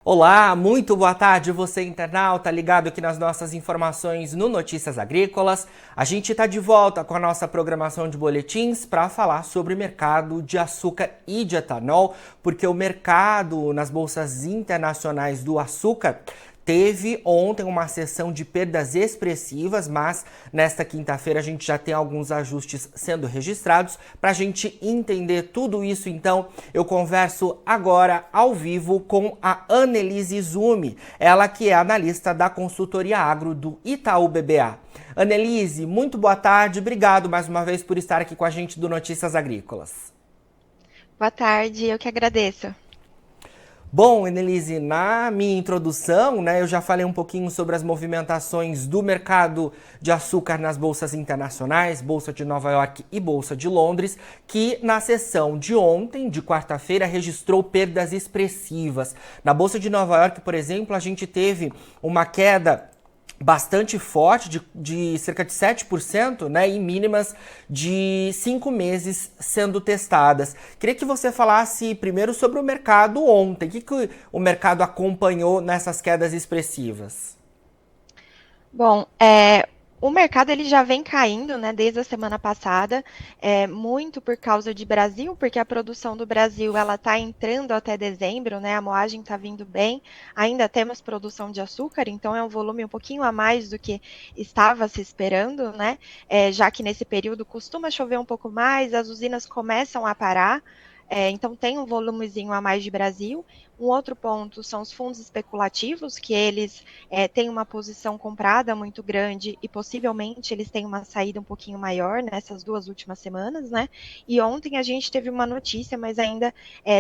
Olá, muito boa tarde, você internauta ligado aqui nas nossas informações no Notícias Agrícolas. A gente está de volta com a nossa programação de boletins para falar sobre o mercado de açúcar e de etanol, porque o mercado nas bolsas internacionais do açúcar teve ontem uma sessão de perdas expressivas, mas nesta quinta-feira a gente já tem alguns ajustes sendo registrados. Para a gente entender tudo isso, então, eu converso agora ao vivo com a Annelise Zumi, ela que é analista da consultoria agro do Itaú BBA. Annelise, muito boa tarde, obrigado mais uma vez por estar aqui com a gente do Notícias Agrícolas. Boa tarde, eu que agradeço. Bom, Annelise, na minha introdução, eu já falei um pouquinho sobre as movimentações do mercado de açúcar nas bolsas internacionais, Bolsa de Nova York e Bolsa de Londres, que na sessão de ontem, de quarta-feira, registrou perdas expressivas. Na Bolsa de Nova York, por exemplo, a gente teve uma queda bastante forte, de cerca de 7%, em mínimas de 5 meses sendo testadas. Queria que você falasse primeiro sobre o mercado ontem. O que o mercado acompanhou nessas quedas expressivas? Bom, o mercado ele já vem caindo, né, desde a semana passada, muito por causa de Brasil, porque a produção do Brasil ela está entrando até dezembro, né, a moagem está vindo bem, ainda temos produção de açúcar, então é um volume um pouquinho a mais do que estava se esperando, né, já que nesse período costuma chover um pouco mais, as usinas começam a parar. Então tem um volumezinho a mais de Brasil. Um outro ponto são os fundos especulativos, que eles têm uma posição comprada muito grande e possivelmente eles têm uma saída um pouquinho maior nessas 2 últimas semanas, né? E ontem a gente teve uma notícia, mas ainda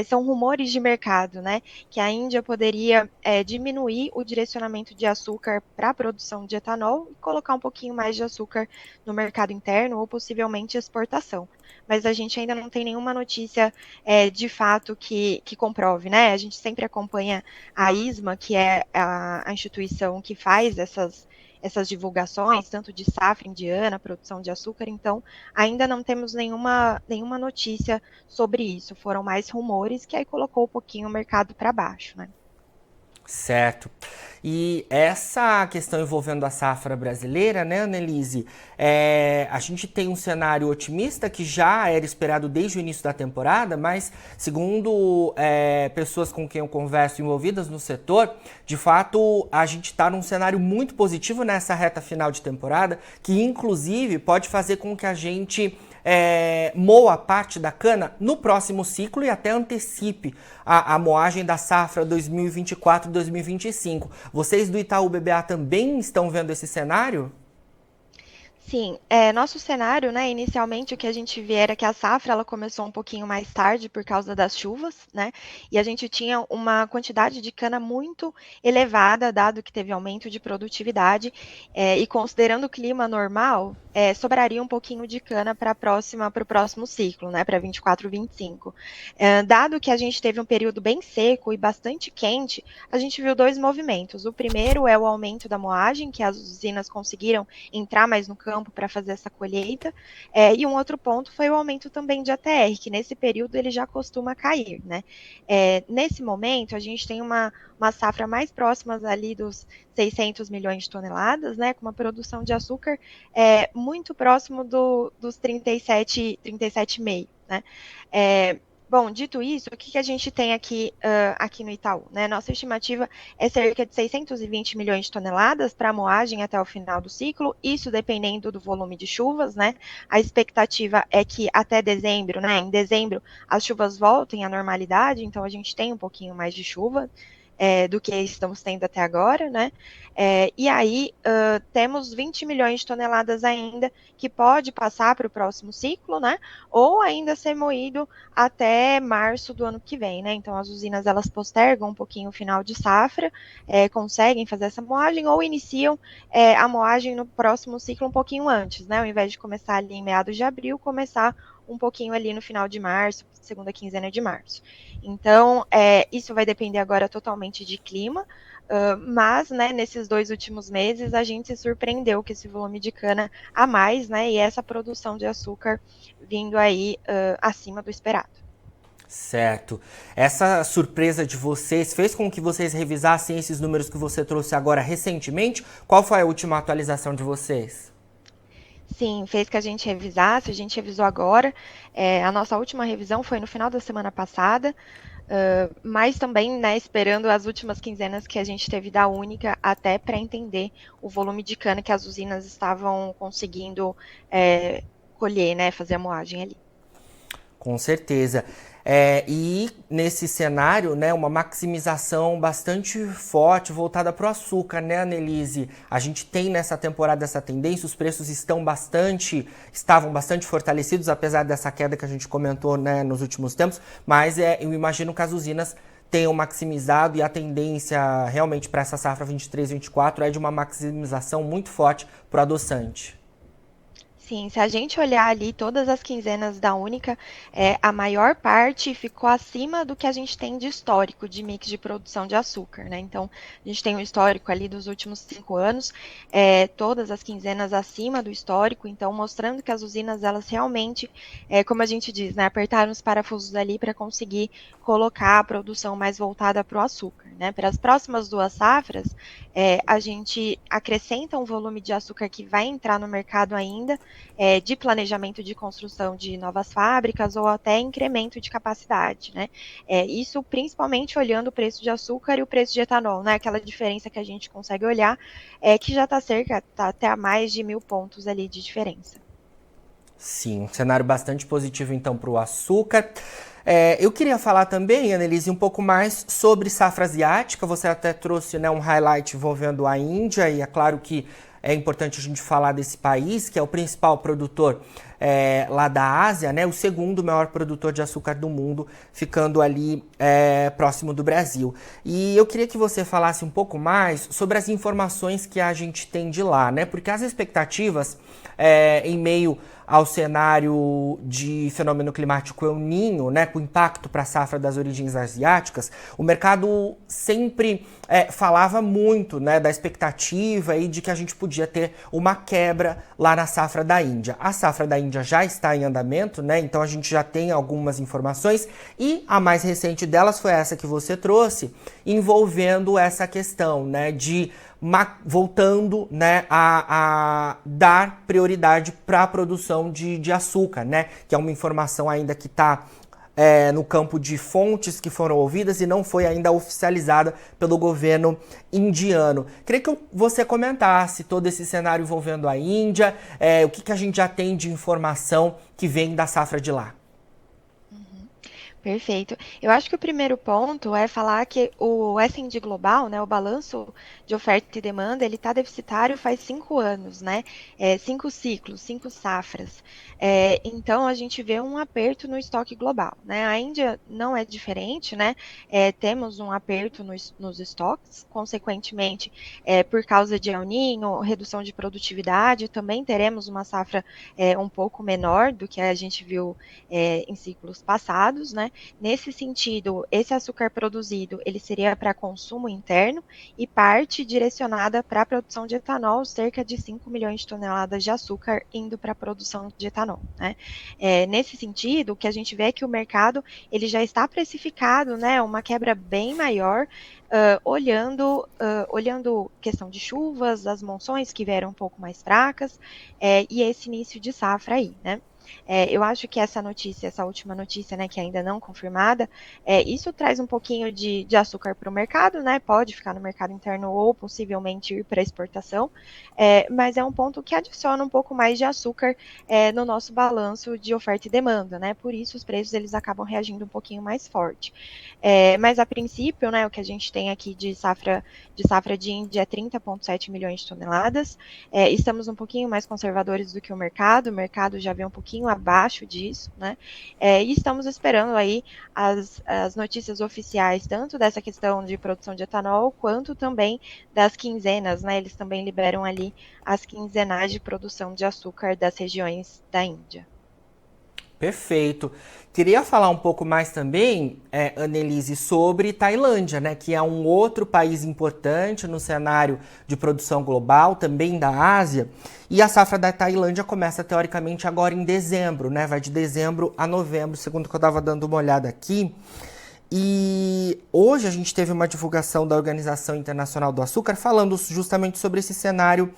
são rumores de mercado, né? Que a Índia poderia diminuir o direcionamento de açúcar para a produção de etanol e colocar um pouquinho mais de açúcar no mercado interno ou possivelmente exportação. Mas a gente ainda não tem nenhuma notícia de fato que comprove, né? A gente sempre acompanha a ISMA, que é a instituição que faz essas divulgações, tanto de safra indiana, produção de açúcar, então ainda não temos nenhuma notícia sobre isso. Foram mais rumores que aí colocou um pouquinho o mercado para baixo, né? Certo. E essa questão envolvendo a safra brasileira, né, Annelise? A gente tem um cenário otimista que já era esperado desde o início da temporada, mas segundo pessoas com quem eu converso envolvidas no setor, de fato a gente está num cenário muito positivo nessa reta final de temporada, que inclusive pode fazer com que a gente moa parte da cana no próximo ciclo e até antecipe a moagem da safra 2024-2025. Vocês do Itaú BBA também estão vendo esse cenário? Sim, nosso cenário, né, inicialmente o que a gente vê era que a safra ela começou um pouquinho mais tarde por causa das chuvas, né, e a gente tinha uma quantidade de cana muito elevada, dado que teve aumento de produtividade, e considerando o clima normal, sobraria um pouquinho de cana para o próximo ciclo, né, para 24, 25. Dado que a gente teve um período bem seco e bastante quente, a gente viu dois movimentos. O primeiro é o aumento da moagem, que as usinas conseguiram entrar mais no campo para fazer essa colheita. E um outro ponto foi o aumento também de ATR, que nesse período ele já costuma cair, né? Nesse momento, a gente tem uma safra mais próxima ali dos 600 milhões de toneladas, né? Com uma produção de açúcar muito próximo dos 37,5, né? Bom, dito isso, o que a gente tem aqui no Itaú? Né? Nossa estimativa é cerca de 620 milhões de toneladas para a moagem até o final do ciclo, isso dependendo do volume de chuvas, né? A expectativa é que até dezembro, né? Em dezembro, as chuvas voltem à normalidade, então a gente tem um pouquinho mais de chuva. Do que estamos tendo até agora, né? E aí temos 20 milhões de toneladas ainda que pode passar para o próximo ciclo, né? Ou ainda ser moído até março do ano que vem, né? Então as usinas elas postergam um pouquinho o final de safra, conseguem fazer essa moagem ou iniciam a moagem no próximo ciclo um pouquinho antes, né? Ao invés de começar ali em meados de abril, começar um pouquinho ali no final de março, segunda quinzena de março. Então, isso vai depender agora totalmente de clima, mas, né, nesses 2 últimos meses, a gente se surpreendeu com esse volume de cana a mais, né, e essa produção de açúcar vindo aí acima do esperado. Certo. Essa surpresa de vocês fez com que vocês revisassem esses números que você trouxe agora recentemente? Qual foi a última atualização de vocês? Sim, fez que a gente revisasse, a gente revisou agora. A nossa última revisão foi no final da semana passada, mas também, né, esperando as últimas quinzenas que a gente teve da Única, até para entender o volume de cana que as usinas estavam conseguindo colher, né, fazer a moagem ali. Com certeza. E nesse cenário, né, uma maximização bastante forte voltada para o açúcar, né, Annelise? A gente tem nessa temporada essa tendência, os preços estavam bastante fortalecidos, apesar dessa queda que a gente comentou, né, nos últimos tempos, mas eu imagino que as usinas tenham maximizado e a tendência realmente para essa safra 23-24 é de uma maximização muito forte para o adoçante. Sim, se a gente olhar ali todas as quinzenas da Única, a maior parte ficou acima do que a gente tem de histórico de mix de produção de açúcar, né? Então, a gente tem um histórico ali dos últimos 5 anos, todas as quinzenas acima do histórico, então mostrando que as usinas, elas realmente, como a gente diz, né, apertaram os parafusos ali para conseguir colocar a produção mais voltada para o açúcar, né? Para as próximas 2 safras, a gente acrescenta um volume de açúcar que vai entrar no mercado ainda, de planejamento de construção de novas fábricas ou até incremento de capacidade, né? Isso principalmente olhando o preço de açúcar e o preço de etanol, né? Aquela diferença que a gente consegue olhar, que já está até a mais de 1.000 pontos ali de diferença. Sim, um cenário bastante positivo então para o açúcar. Eu queria falar também, Annelise, um pouco mais sobre safra asiática. Você até trouxe, né, um highlight envolvendo a Índia, e é claro que é importante a gente falar desse país, que é o principal produtor lá da Ásia, né, o segundo maior produtor de açúcar do mundo, ficando ali próximo do Brasil. E eu queria que você falasse um pouco mais sobre as informações que a gente tem de lá, né, porque as expectativas em meio ao cenário de fenômeno climático El Niño, né, com impacto para a safra das origens asiáticas, o mercado sempre falava muito, né, da expectativa e de que a gente podia ter uma quebra lá na safra da Índia. A safra da Índia já está em andamento, né, então a gente já tem algumas informações, e a mais recente delas foi essa que você trouxe, envolvendo essa questão, né, de voltando, né, a dar prioridade para a produção de açúcar, né, que é uma informação ainda que está no campo de fontes que foram ouvidas e não foi ainda oficializada pelo governo indiano. Queria que você comentasse todo esse cenário envolvendo a Índia, o que a gente já tem de informação que vem da safra de lá. Perfeito. Eu acho que o primeiro ponto é falar que o S&P Global, né, o balanço de oferta e demanda, ele está deficitário faz 5 anos, né? 5 ciclos, 5 safras. Então a gente vê um aperto no estoque global, né? A Índia não é diferente, né? Temos um aperto nos estoques, consequentemente, por causa de El Niño, redução de produtividade, também teremos uma safra um pouco menor do que a gente viu em ciclos passados, né? Nesse sentido, esse açúcar produzido, ele seria para consumo interno e parte direcionada para a produção de etanol, cerca de 5 milhões de toneladas de açúcar indo para a produção de etanol, né? Nesse sentido, o que a gente vê é que o mercado, ele já está precificado, né, uma quebra bem maior, olhando questão de chuvas, as monções que vieram um pouco mais fracas, e esse início de safra aí, né? Eu acho que essa notícia, essa última notícia, né, que ainda não confirmada, isso traz um pouquinho de açúcar para o mercado, né? Pode ficar no mercado interno ou possivelmente ir para exportação, mas é um ponto que adiciona um pouco mais de açúcar no nosso balanço de oferta e demanda, né? Por isso os preços eles acabam reagindo um pouquinho mais forte. Mas a princípio, né, o que a gente tem aqui de safra de Índia é 30,7 milhões de toneladas. Estamos um pouquinho mais conservadores do que o mercado já vem um pouquinho abaixo disso, né? E estamos esperando aí as notícias oficiais, tanto dessa questão de produção de etanol, quanto também das quinzenas, né? Eles também liberam ali as quinzenais de produção de açúcar das regiões da Índia. Perfeito. Queria falar um pouco mais também, Annelise, sobre Tailândia, né, que é um outro país importante no cenário de produção global, também da Ásia. E a safra da Tailândia começa, teoricamente, agora em dezembro, né? Vai de dezembro a novembro, segundo o que eu estava dando uma olhada aqui. E hoje a gente teve uma divulgação da Organização Internacional do Açúcar falando justamente sobre esse cenário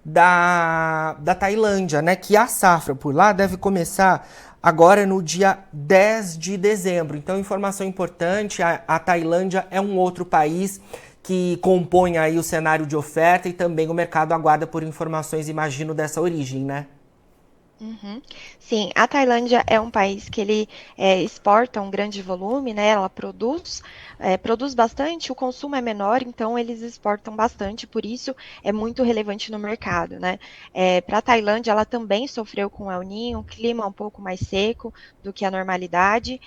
da Tailândia, né? Que a safra por lá deve começar agora no dia 10 de dezembro. Então, informação importante, a Tailândia é um outro país que compõe aí o cenário de oferta e também o mercado aguarda por informações, imagino, dessa origem, né? Uhum. Sim, a Tailândia é um país que ele exporta um grande volume, né? Ela produz bastante, o consumo é menor, então eles exportam bastante, por isso é muito relevante no mercado, né? Para a Tailândia, ela também sofreu com o El Niño, um clima um pouco mais seco do que a normalidade,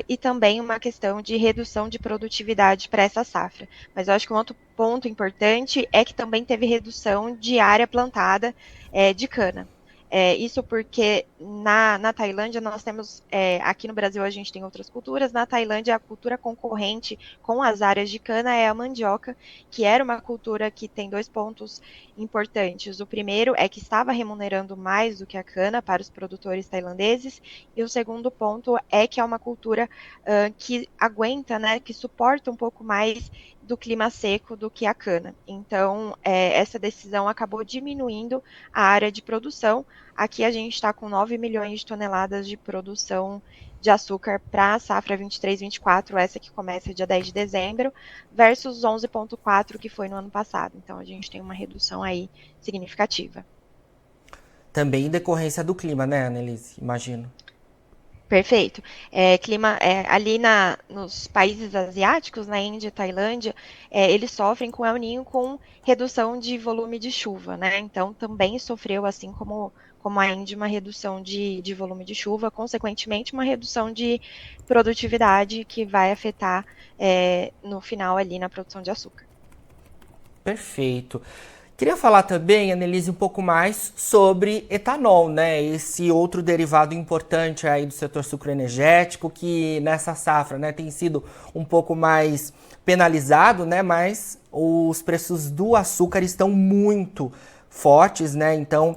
e também uma questão de redução de produtividade para essa safra. Mas eu acho que um outro ponto importante é que também teve redução de área plantada de cana. Isso porque na Tailândia nós temos, aqui no Brasil a gente tem outras culturas, na Tailândia a cultura concorrente com as áreas de cana é a mandioca, que era uma cultura que tem dois pontos importantes. O primeiro é que estava remunerando mais do que a cana para os produtores tailandeses, e o segundo ponto é que é uma cultura que aguenta, né, que suporta um pouco mais do clima seco do que a cana. Então, essa decisão acabou diminuindo a área de produção. Aqui a gente está com 9 milhões de toneladas de produção de açúcar para a safra 23-24, essa que começa dia 10 de dezembro, versus 11,4 que foi no ano passado. Então, a gente tem uma redução aí significativa. Também em decorrência do clima, né, Annelise? Imagino. Perfeito. Ali nos países asiáticos, na Índia e Tailândia, eles sofrem com El Niño com redução de volume de chuva, né? Então também sofreu, assim como a Índia, uma redução de volume de chuva, consequentemente uma redução de produtividade que vai afetar no final ali na produção de açúcar. Perfeito. Queria falar também, Annelise, um pouco mais sobre etanol, né? Esse outro derivado importante aí do setor sucroenergético que nessa safra, né, tem sido um pouco mais penalizado, né? Mas os preços do açúcar estão muito fortes, né? Então,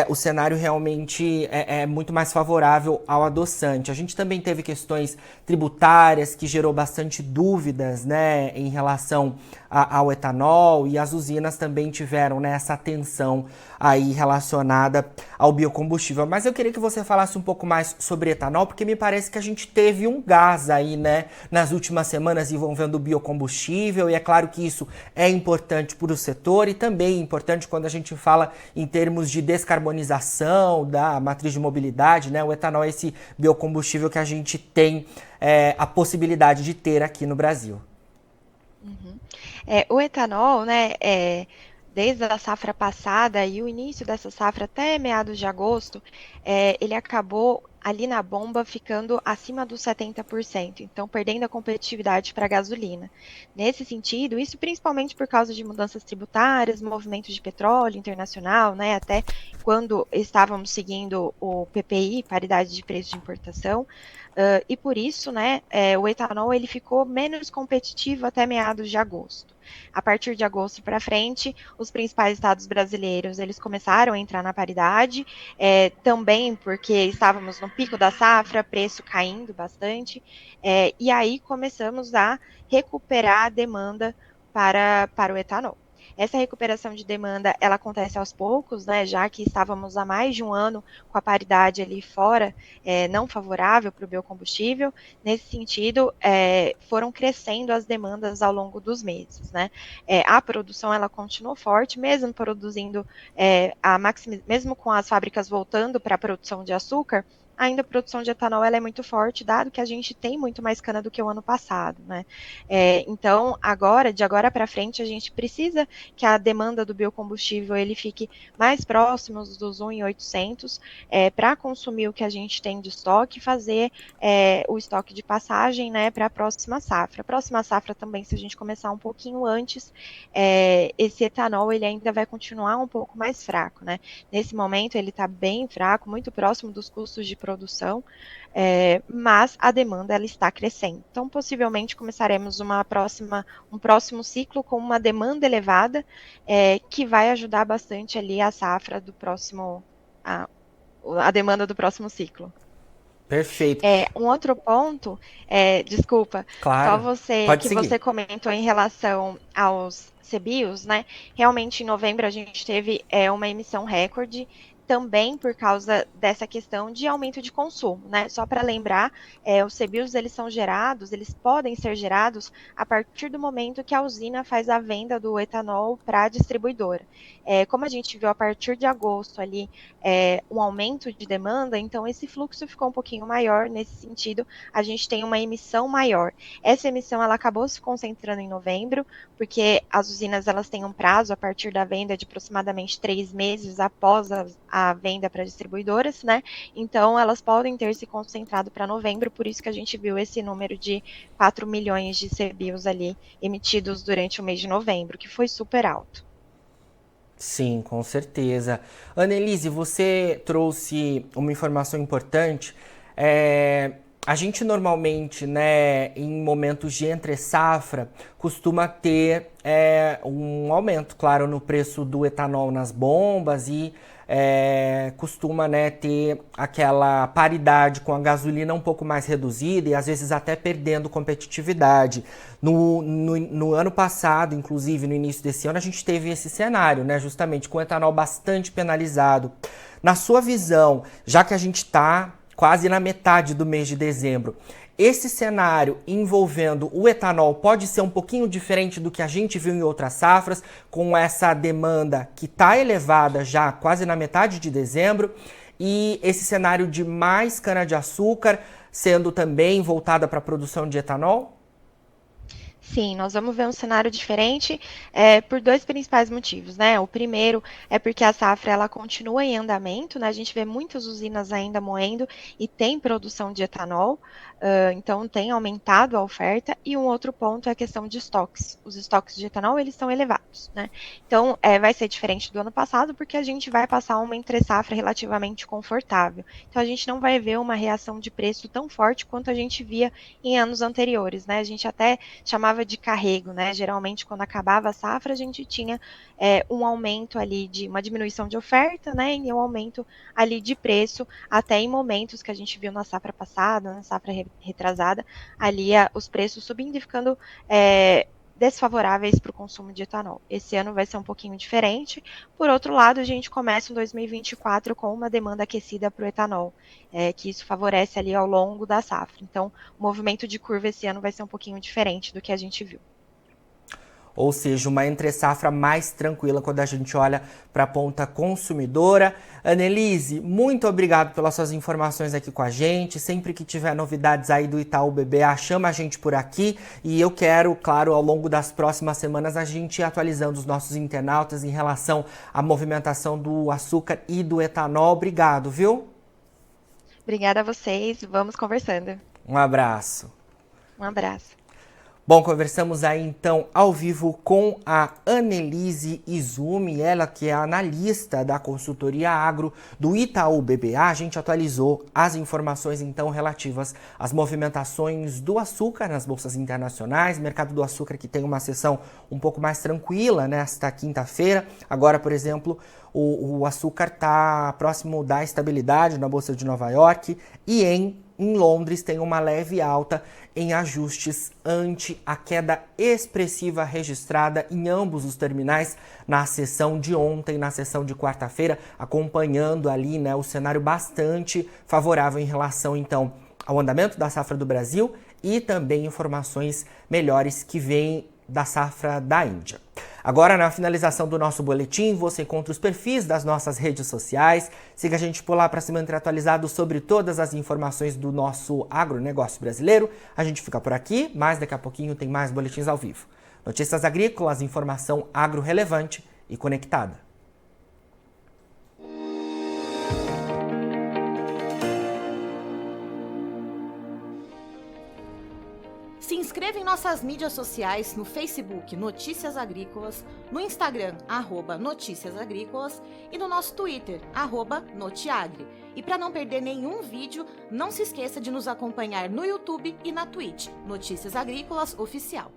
o cenário realmente é muito mais favorável ao adoçante. A gente também teve questões tributárias que gerou bastante dúvidas, né, em relação ao etanol, e as usinas também tiveram, né, essa tensão aí relacionada ao biocombustível. Mas eu queria que você falasse um pouco mais sobre etanol, porque me parece que a gente teve um gás aí, né, nas últimas semanas envolvendo o biocombustível, e é claro que isso é importante para o setor e também é importante quando a gente fala em termos de descarbonização da matriz de mobilidade, né? O etanol é esse biocombustível que a gente tem a possibilidade de ter aqui no Brasil. Uhum. O etanol, né, desde a safra passada e o início dessa safra até meados de agosto, ele acabou ali na bomba ficando acima dos 70%, então perdendo a competitividade para a gasolina. Nesse sentido, isso principalmente por causa de mudanças tributárias, movimentos de petróleo internacional, né, até quando estávamos seguindo o PPI, paridade de preço de importação, e por isso, né, o etanol ele ficou menos competitivo até meados de agosto. A partir de agosto para frente, os principais estados brasileiros eles começaram a entrar na paridade, também porque estávamos no pico da safra, preço caindo bastante, e aí começamos a recuperar a demanda para o etanol. Essa recuperação de demanda, ela acontece aos poucos, né, já que estávamos há mais de um ano com a paridade ali fora, não favorável para o biocombustível. Nesse sentido, foram crescendo as demandas ao longo dos meses, né. A produção, ela continuou forte, mesmo produzindo, mesmo com as fábricas voltando para a produção de açúcar, ainda a produção de etanol ela é muito forte, dado que a gente tem muito mais cana do que o ano passado, né? Então, de agora para frente, a gente precisa que a demanda do biocombustível ele fique mais próximo dos 1.800 para consumir o que a gente tem de estoque e fazer o estoque de passagem, né, para a próxima safra. A próxima safra também, se a gente começar um pouquinho antes, esse etanol ele ainda vai continuar um pouco mais fraco, né? Nesse momento ele está bem fraco, muito próximo dos custos de produção, mas a demanda ela está crescendo. Então, possivelmente começaremos um próximo ciclo com uma demanda elevada, que vai ajudar bastante ali a safra do próximo, a demanda do próximo ciclo. Perfeito. Um outro ponto, desculpa, só Claro. Pode que seguir. você comentou em relação aos CBIOS, né? Realmente em novembro a gente teve uma emissão recorde, também por causa dessa questão de aumento de consumo, né? Só para lembrar, os CBIOS eles podem ser gerados a partir do momento que a usina faz a venda do etanol para a distribuidora. Como a gente viu a partir de agosto ali um aumento de demanda, então esse fluxo ficou um pouquinho maior. Nesse sentido, a gente tem uma emissão maior. Essa emissão ela acabou se concentrando em novembro, porque as usinas elas têm um prazo a partir da venda de aproximadamente 3 meses após a venda para distribuidoras, né? Então elas podem ter se concentrado para novembro, por isso que a gente viu esse número de 4 milhões de CBIOS ali emitidos durante o mês de novembro, que foi super alto. Sim, com certeza. Annelise, você trouxe uma informação importante. A gente normalmente, né, em momentos de entre-safra, costuma ter um aumento, claro, no preço do etanol nas bombas e costuma, né, ter aquela paridade com a gasolina um pouco mais reduzida e às vezes até perdendo competitividade. No ano passado, inclusive no início desse ano, a gente teve esse cenário, né, justamente com o etanol bastante penalizado. Na sua visão, já que a gente está quase na metade do mês de dezembro, esse cenário envolvendo o etanol pode ser um pouquinho diferente do que a gente viu em outras safras, com essa demanda que está elevada já quase na metade de dezembro, e esse cenário de mais cana-de-açúcar sendo também voltada para a produção de etanol? Sim, nós vamos ver um cenário diferente por dois principais motivos, né? O primeiro é porque a safra ela continua em andamento, né? A gente vê muitas usinas ainda moendo e tem produção de etanol, então tem aumentado a oferta. E um outro ponto é a questão de estoques. Os estoques de etanol eles estão elevados, né? Então vai ser diferente do ano passado porque a gente vai passar uma entre-safra relativamente confortável. Então a gente não vai ver uma reação de preço tão forte quanto a gente via em anos anteriores, né? A gente até chamava de carrego, né? Geralmente, quando acabava a safra, a gente tinha um aumento ali de uma diminuição de oferta, né? E um aumento ali de preço, até em momentos que a gente viu na safra passada, na safra retrasada, ali os preços subindo e ficando desfavoráveis para o consumo de etanol. Esse ano vai ser um pouquinho diferente. Por outro lado, a gente começa em 2024 com uma demanda aquecida para o etanol, que isso favorece ali ao longo da safra. Então, o movimento de curva esse ano vai ser um pouquinho diferente do que a gente viu. Ou seja, uma entre-safra mais tranquila quando a gente olha para a ponta consumidora. Annelise, muito obrigado pelas suas informações aqui com a gente. Sempre que tiver novidades aí do Itaú BBA, chama a gente por aqui. E eu quero, claro, ao longo das próximas semanas, a gente ir atualizando os nossos internautas em relação à movimentação do açúcar e do etanol. Obrigado, viu? Obrigada a vocês. Vamos conversando. Um abraço. Um abraço. Bom, conversamos aí então ao vivo com a Annelise Izumi, ela que é analista da consultoria agro do Itaú BBA. A gente atualizou as informações então relativas às movimentações do açúcar nas bolsas internacionais, mercado do açúcar que tem uma sessão um pouco mais tranquila nesta quinta-feira. Agora, por exemplo, o açúcar está próximo da estabilidade na Bolsa de Nova York e em Londres tem uma leve alta em ajustes ante a queda expressiva registrada em ambos os terminais na sessão de ontem, na sessão de quarta-feira, acompanhando ali, né, o cenário bastante favorável em relação então ao andamento da safra do Brasil e também informações melhores que vêm da safra da Índia. Agora, na finalização do nosso boletim, você encontra os perfis das nossas redes sociais. Siga a gente por lá para se manter atualizado sobre todas as informações do nosso agronegócio brasileiro. A gente fica por aqui, mas daqui a pouquinho tem mais boletins ao vivo. Notícias agrícolas, informação agro relevante e conectada. Se inscreva inscreva em nossas mídias sociais, no Facebook Notícias Agrícolas, no Instagram @Notícias Agrícolas e no nosso Twitter @Notiagre. E para não perder nenhum vídeo, não se esqueça de nos acompanhar no YouTube e na Twitch, Notícias Agrícolas Oficial.